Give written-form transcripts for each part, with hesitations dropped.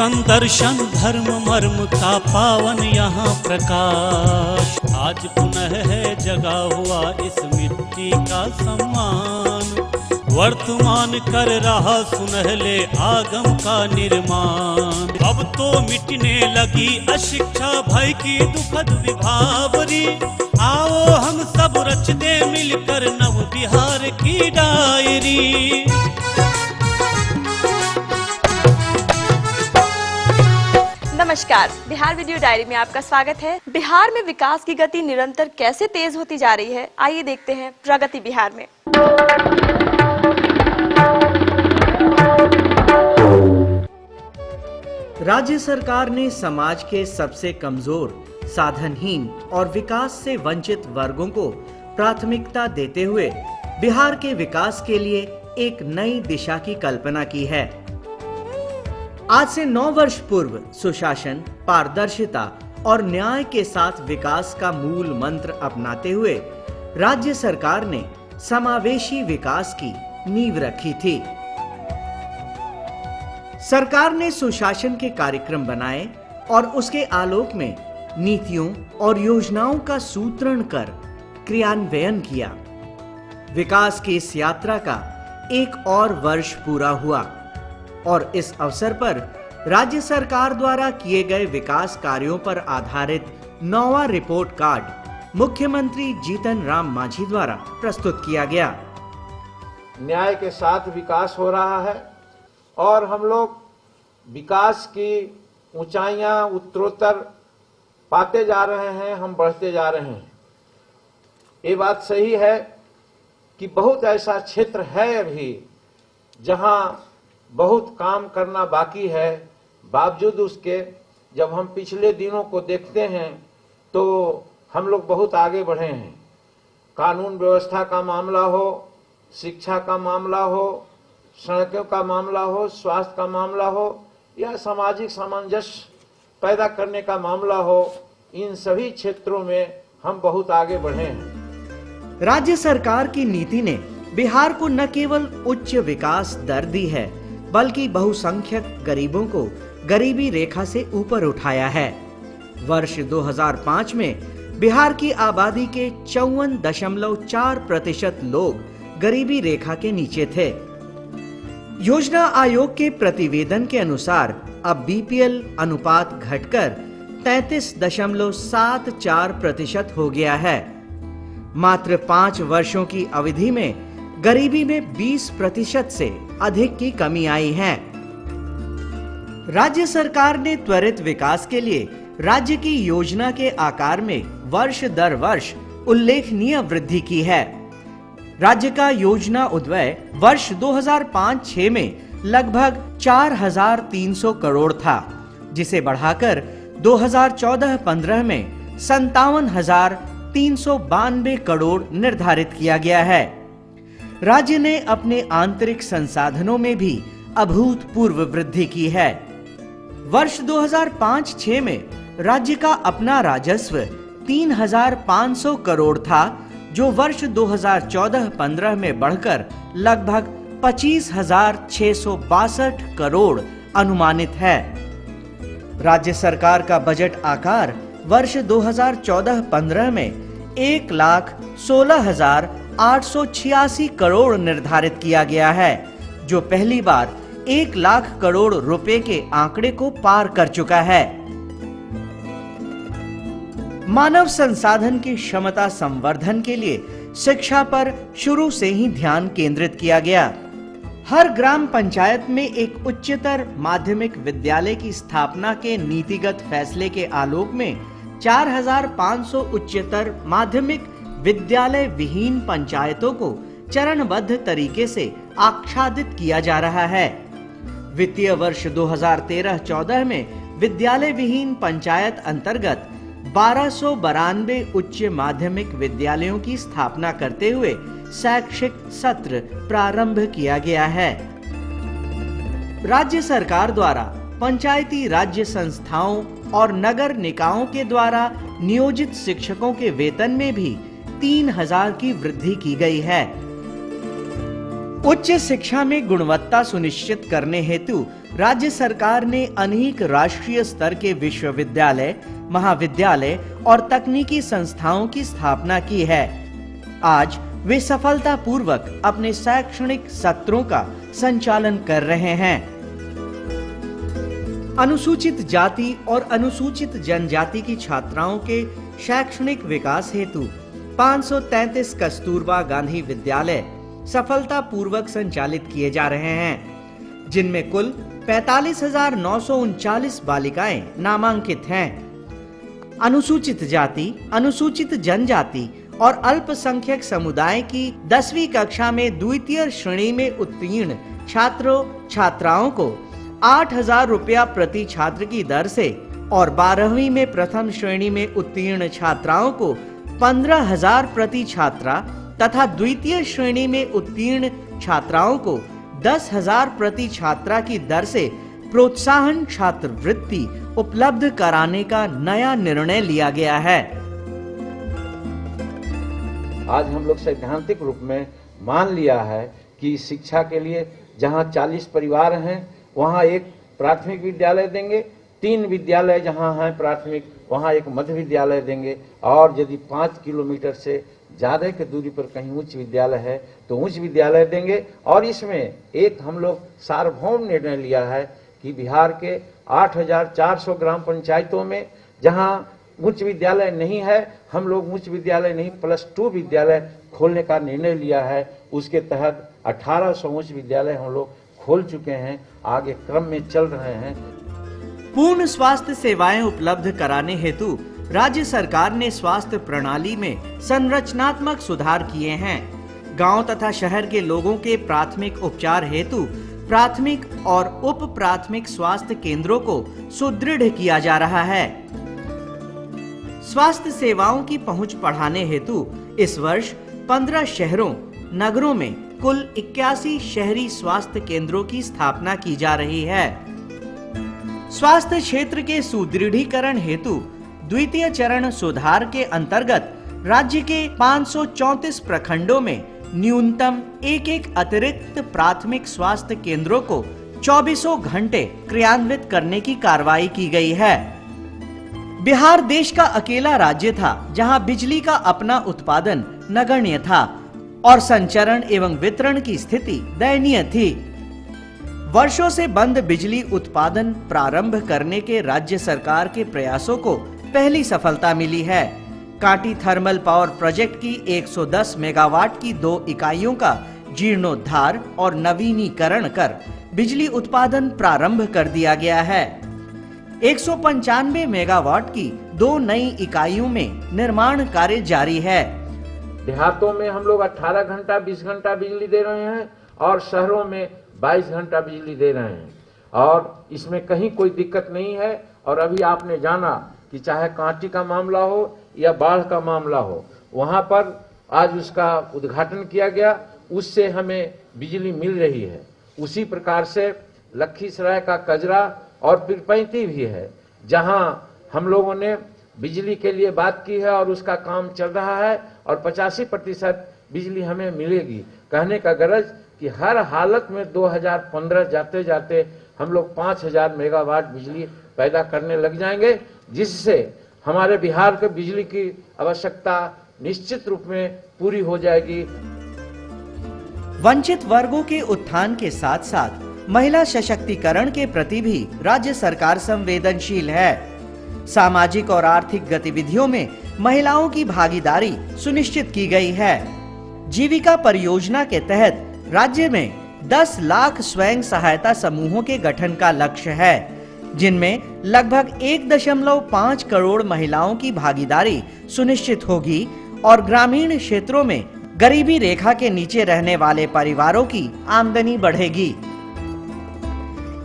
तन दर्शन धर्म मर्म का पावन यहाँ प्रकाश। आज पुनः है जगा हुआ इस मिट्टी का सम्मान, वर्तमान कर रहा सुनहले आगम का निर्माण। अब तो मिटने लगी अशिक्षा भय की दुखद विभावरी, आओ हम सब रच दे मिलकर नव बिहार की डायरी। नमस्कार, बिहार वीडियो डायरी में आपका स्वागत है। बिहार में विकास की गति निरंतर कैसे तेज होती जा रही है, आइए देखते हैं प्रगति बिहार में। राज्य सरकार ने समाज के सबसे कमजोर, साधनहीन और विकास से वंचित वर्गों को प्राथमिकता देते हुए बिहार के विकास के लिए एक नई दिशा की कल्पना की है। आज से 9 वर्ष पूर्व सुशासन, पारदर्शिता और न्याय के साथ विकास का मूल मंत्र अपनाते हुए राज्य सरकार ने समावेशी विकास की नींव रखी थी। सरकार ने सुशासन के कार्यक्रम बनाए और उसके आलोक में नीतियों और योजनाओं का सूत्रण कर क्रियान्वयन किया। विकास की इस यात्रा का एक और वर्ष पूरा हुआ और इस अवसर पर राज्य सरकार द्वारा किए गए विकास कार्यों पर आधारित 9वां रिपोर्ट कार्ड मुख्यमंत्री जीतन राम मांझी द्वारा प्रस्तुत किया गया। न्याय के साथ विकास हो रहा है और हम लोग विकास की ऊंचाइयां उत्तरोत्तर पाते जा रहे हैं, हम बढ़ते जा रहे हैं। ये बात सही है कि बहुत ऐसा क्षेत्र है अभी जहां बहुत काम करना बाकी है। बावजूद उसके जब हम पिछले दिनों को देखते हैं तो हम लोग बहुत आगे बढ़े हैं। कानून व्यवस्था का मामला हो, शिक्षा का मामला हो, सड़कों का मामला हो, स्वास्थ्य का मामला हो या सामाजिक सामंजस्य पैदा करने का मामला हो, इन सभी क्षेत्रों में हम बहुत आगे बढ़े हैं। राज्य सरकार की नीति ने बिहार को न केवल उच्च विकास दर दी है बल्कि बहुसंख्यक गरीबों को गरीबी रेखा से ऊपर उठाया है। वर्ष 2005 में बिहार की आबादी के 54.4% लोग गरीबी रेखा के नीचे थे। योजना आयोग के प्रतिवेदन के अनुसार अब बीपीएल अनुपात घटकर 33.74% हो गया है। मात्र 5 वर्षों की अवधि में गरीबी में 20% से अधिक की कमी आई है। राज्य सरकार ने त्वरित विकास के लिए राज्य की योजना के आकार में वर्ष दर वर्ष उल्लेखनीय वृद्धि की है। राज्य का योजना उद्वय वर्ष 2005-06 में लगभग 4,300 करोड़ था, जिसे बढ़ाकर 2014-15 में 57,392 करोड़ निर्धारित किया गया है। राज्य ने अपने आंतरिक संसाधनों में भी अभूतपूर्व वृद्धि की है। वर्ष 2005-06 में राज्य का अपना राजस्व 3,500 करोड़ था, जो वर्ष 2014-15 में बढ़कर लगभग 25,662 करोड़ अनुमानित है। राज्य सरकार का बजट आकार वर्ष 2014-15 में 1,16,886 करोड़ निर्धारित किया गया है, जो पहली बार 1 लाख करोड़ रुपए के आंकड़े को पार कर चुका है। मानव संसाधन की क्षमता संवर्धन के लिए शिक्षा पर शुरू से ही ध्यान केंद्रित किया गया। हर ग्राम पंचायत में एक उच्चतर माध्यमिक विद्यालय की स्थापना के नीतिगत फैसले के आलोक में 4,500 उच्चतर माध्यमिक विद्यालय विहीन पंचायतों को चरणबद्ध तरीके से आच्छादित किया जा रहा है। वित्तीय वर्ष 2013-14 में विद्यालय विहीन पंचायत अंतर्गत 1292 उच्च माध्यमिक विद्यालयों की स्थापना करते हुए शैक्षिक सत्र प्रारंभ किया गया है। राज्य सरकार द्वारा पंचायती राज्य संस्थाओं और नगर निकायों के द्वारा नियोजित शिक्षकों के वेतन में भी 3,000 की वृद्धि की गई है। उच्च शिक्षा में गुणवत्ता सुनिश्चित करने हेतु राज्य सरकार ने अनेक राष्ट्रीय स्तर के विश्वविद्यालय, महाविद्यालय और तकनीकी संस्थाओं की स्थापना की है। आज वे सफलतापूर्वक अपने शैक्षणिक सत्रों का संचालन कर रहे हैं। अनुसूचित जाति और अनुसूचित जनजाति की छात्राओं के शैक्षणिक विकास हेतु 533 कस्तूरबा गांधी विद्यालय सफलतापूर्वक संचालित किए जा रहे हैं, जिनमें कुल 45,939 बालिकाएं नामांकित हैं। अनुसूचित जाति, अनुसूचित जनजाति और अल्पसंख्यक समुदाय की 10वीं कक्षा में द्वितीय श्रेणी में उत्तीर्ण छात्रों छात्राओं को 8,000 रुपया प्रति छात्र की दर से और 12वीं में प्रथम श्रेणी में उत्तीर्ण छात्राओं को 15,000 प्रति छात्रा तथा द्वितीय श्रेणी में उत्तीर्ण छात्राओं को 10,000 प्रति छात्रा की दर से प्रोत्साहन छात्रवृत्ति उपलब्ध कराने का नया निर्णय लिया गया है। आज हम लोग सैद्धांतिक रूप में मान लिया है कि शिक्षा के लिए जहां 40 परिवार हैं वहां एक प्राथमिक विद्यालय देंगे, 3 विद्यालय जहां हैं प्राथमिक वहां एक मध्य विद्यालय देंगे, और यदि 5 किलोमीटर से ज़्यादा की दूरी पर कहीं उच्च विद्यालय है तो उच्च विद्यालय देंगे। और इसमें एक हम लोग सार्वभौम निर्णय लिया है कि बिहार के 8,400 ग्राम पंचायतों में जहां उच्च विद्यालय नहीं है, हम लोग उच्च विद्यालय नहीं +2 विद्यालय खोलने का निर्णय लिया है। उसके तहत 1800 उच्च विद्यालय हम लोग खोल चुके हैं, आगे क्रम में चल रहे हैं। पूर्ण स्वास्थ्य सेवाएं उपलब्ध कराने हेतु राज्य सरकार ने स्वास्थ्य प्रणाली में संरचनात्मक सुधार किए हैं। गांव तथा शहर के लोगों के प्राथमिक उपचार हेतु प्राथमिक और उप प्राथमिक स्वास्थ्य केंद्रों को सुदृढ़ किया जा रहा है। स्वास्थ्य सेवाओं की पहुंच बढ़ाने हेतु इस वर्ष 15 शहरों नगरों में कुल 81 शहरी स्वास्थ्य केंद्रों की स्थापना की जा रही है। स्वास्थ्य क्षेत्र के सुदृढ़ीकरण हेतु द्वितीय चरण सुधार के अंतर्गत राज्य के 534 प्रखंडों में न्यूनतम एक अतिरिक्त प्राथमिक स्वास्थ्य केंद्रों को 24 घंटे क्रियान्वित करने की कार्रवाई की गई है। बिहार देश का अकेला राज्य था जहां बिजली का अपना उत्पादन नगण्य था और संचरण एवं वितरण की स्थिति दयनीय थी। वर्षों से बंद बिजली उत्पादन प्रारंभ करने के राज्य सरकार के प्रयासों को पहली सफलता मिली है। कांटी थर्मल पावर प्रोजेक्ट की 110 मेगावाट की 2 इकाइयों का जीर्णोद्धार और नवीनीकरण कर बिजली उत्पादन प्रारंभ कर दिया गया है। 195 मेगावाट की 2 नई इकाइयों में निर्माण कार्य जारी है। देहातों में हम लोग 18 घंटा 20 घंटा बिजली दे रहे हैं और शहरों में 22 घंटा बिजली दे रहे हैं, और इसमें कहीं कोई दिक्कत नहीं है। और अभी आपने जाना कि चाहे कांटी का मामला हो या बाढ़ का मामला हो, वहां पर आज उसका उद्घाटन किया गया, उससे हमें बिजली मिल रही है। उसी प्रकार से लखीसराय का कजरा और पीरपैंती भी है, जहां हम लोगों ने बिजली के लिए बात की है और उसका काम चल रहा है और 85% बिजली हमें मिलेगी। कहने का गरज कि हर हालत में 2015 जाते जाते हम लोग 5,000 मेगावाट बिजली पैदा करने लग जाएंगे, जिससे हमारे बिहार के बिजली की आवश्यकता निश्चित रूप में पूरी हो जाएगी। वंचित वर्गों के उत्थान के साथ साथ महिला सशक्तिकरण के प्रति भी राज्य सरकार संवेदनशील है। सामाजिक और आर्थिक गतिविधियों में महिलाओं की भागीदारी सुनिश्चित की गई है। जीविका परियोजना के तहत राज्य में 10 लाख स्वयं सहायता समूहों के गठन का लक्ष्य है, जिनमें लगभग 1.5 करोड़ महिलाओं की भागीदारी सुनिश्चित होगी और ग्रामीण क्षेत्रों में गरीबी रेखा के नीचे रहने वाले परिवारों की आमदनी बढ़ेगी।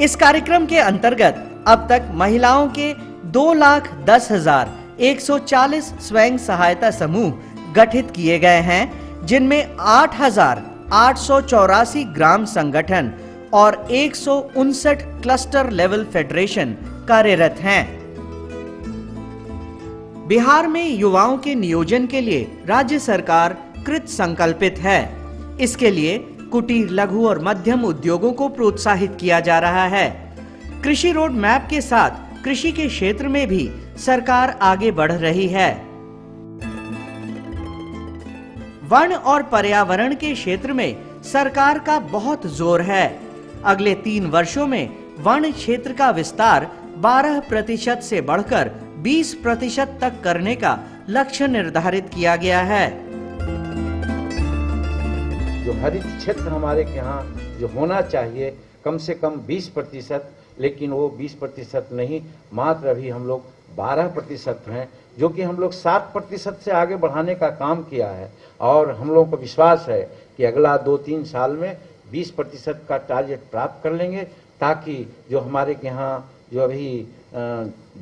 इस कार्यक्रम के अंतर्गत अब तक महिलाओं के 2,10,140 स्वयं सहायता समूह गठित किए गए हैं, जिनमें 8,884 ग्राम संगठन और 159 क्लस्टर लेवल फेडरेशन कार्यरत हैं। बिहार में युवाओं के नियोजन के लिए राज्य सरकार कृत संकल्पित है। इसके लिए कुटीर, लघु और मध्यम उद्योगों को प्रोत्साहित किया जा रहा है। कृषि रोड मैप के साथ कृषि के क्षेत्र में भी सरकार आगे बढ़ रही है। वन और पर्यावरण के क्षेत्र में सरकार का बहुत जोर है। अगले 3 वर्षों में वन क्षेत्र का विस्तार 12% से बढ़कर 20% तक करने का लक्ष्य निर्धारित किया गया है। जो हरित क्षेत्र हमारे यहाँ जो होना चाहिए कम से कम 20%, लेकिन वो 20% नहीं, मात्र अभी हम लोग 12% हैं, जो कि हम लोग 7% से आगे बढ़ाने का काम किया है। और हम लोगों को विश्वास है कि अगला 2-3 साल में 20% का टारगेट प्राप्त कर लेंगे, ताकि जो हमारे यहाँ जो अभी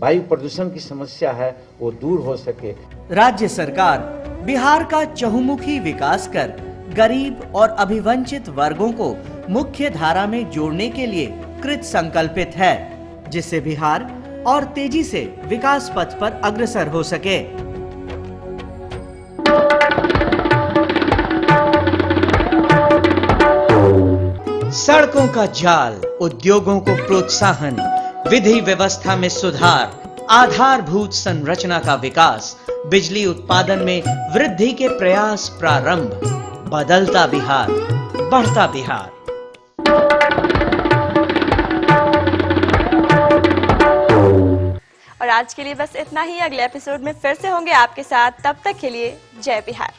वायु प्रदूषण की समस्या है वो दूर हो सके। राज्य सरकार बिहार का चहुमुखी विकास कर गरीब और अभिवंचित वर्गों को मुख्य धारा में जोड़ने के लिए कृत संकल्पित है, जिससे बिहार और तेजी से विकास पथ पर अग्रसर हो सके। सड़कों का जाल, उद्योगों को प्रोत्साहन, विधि व्यवस्था में सुधार, आधारभूत संरचना का विकास, बिजली उत्पादन में वृद्धि के प्रयास प्रारंभ। बदलता बिहार, बढ़ता बिहार। और आज के लिए बस इतना ही। अगले एपिसोड में फिर से होंगे आपके साथ, तब तक के लिए जय बिहार।